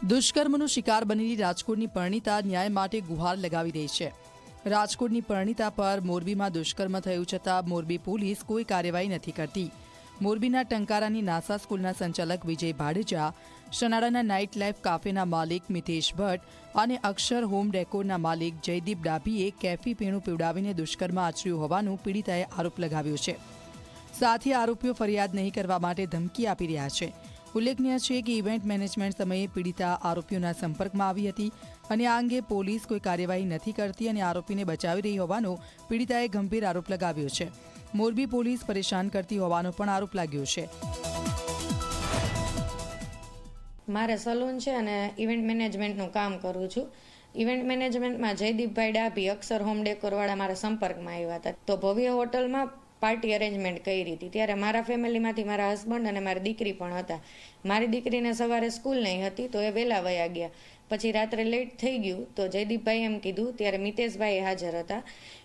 દુષ્કર્મનો શિકાર બનેલી રાજકોટની પરિણીતા ન્યાય માટે ગુહાર લગાવી રહી છે। રાજકોટની પરિણીતા પર મોરબીમાં દુષ્કર્મ થયું છતાં મોરબી પોલીસ કોઈ કાર્યવાહી નથી કરતી। મોરબીના ટંકારાની નાસા સ્કૂલના સંચાલક વિજય ભાડેજા, શનાળાના નાઇટ લાઇફ કાફેના માલિક મિતેશ ભટ્ટ અને અક્ષર હોમ ડેકોરના માલિક જયદીપ ડાભીએ કેફી પીણું પીવડાવીને દુષ્કર્મ આચર્યું હોવાનું પીડિતાએ આરોપ લગાવ્યો છે। સાથે આરોપીઓ ફરિયાદ નહીં કરવા માટે ધમકી આપી રહ્યા છે। ઉલ્લેખનીય છે કે ઇવેન્ટ મેનેજમેન્ટ સમયે પીડિતા આરોપીઓના સંપર્કમાં આવી હતી અને આ અંગે પોલીસ કોઈ કાર્યવાહી નથી કરતી અને આરોપીને બચાવી રહી હોવાનો પીડિતાએ ગંભીર આરોપ લગાવ્યો છે। મોરબી પોલીસ પરેશાન કરતી હોવાનો પણ આરોપ લાગ્યો છે। મારે સલૂન છે અને ઇવેન્ટ મેનેજમેન્ટનું કામ કરું છું। ઇવેન્ટ મેનેજમેન્ટમાં જયદીપભાઈ ડાભી અક્ષર હોમ ડેકોરવાળા મારા સંપર્કમાં આવ્યા હતા। તો ભવ્ય હોટલમાં પાર્ટી અરેન્જમેન્ટ કરી હતી। ત્યારે મારા ફેમિલીમાંથી મારા હસબન્ડ અને મારી દીકરી પણ હતા। મારી દીકરીને સવારે સ્કૂલ નહીં હતી તો એ વહેલા વયા ગયા। પછી રાત્રે લેટ થઈ ગયું તો જયદીપભાઈ એમ કીધું, ત્યારે મિતેશભાઈ હાજર હતા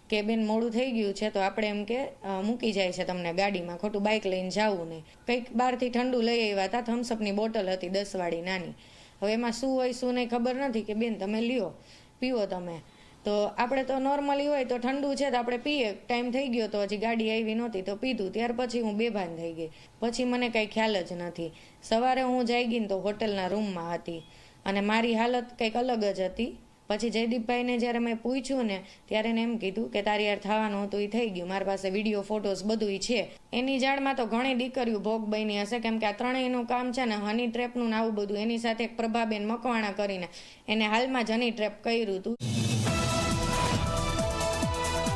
કે બેન મોડું થઈ ગયું છે તો આપણે એમ કે મૂકી જાય છે તમને ગાડીમાં, ખોટું બાઇક લઈને જવું નહીં। કંઈક બહારથી ઠંડુ લઈ આવ્યા હતા, થમ્સઅપની બોટલ હતી 10 વાળી નાની। હવે એમાં શું હોય શું નહીં ખબર નથી કે બેન તમે લ્યો પીવો તમે। તો આપણે તો નોર્મલી હોય તો ઠંડુ છે તો આપણે પીએ, ટાઈમ થઈ ગયો તો હજી ગાડી આવી નહોતી તો પીધું। ત્યાર પછી હું બેભાન થઈ ગઈ। પછી મને કંઈ ખ્યાલ જ નથી। સવારે હું જાગી ને તો હોટલના રૂમમાં હતી અને મારી હાલત કંઈક અલગ જ હતી। પછી જયદીપભાઈને જ્યારે મેં પૂછ્યું ને ત્યારે એને એમ કીધું કે તારી યાર થવાનું હતું એ થઈ ગયું, મારી પાસે વિડીયો ફોટોસ બધું છે। એની જાણમાં તો ઘણી દીકરીઓ ભોગ બની હશે, કેમ કે આ ત્રણેયનું કામ છે ને હની ટ્રેપનું ને આવું બધું। એની સાથે એક પ્રભાબેન મકવાણા કરીને એને હાલમાં જ હની ટ્રેપ કર્યું હતું।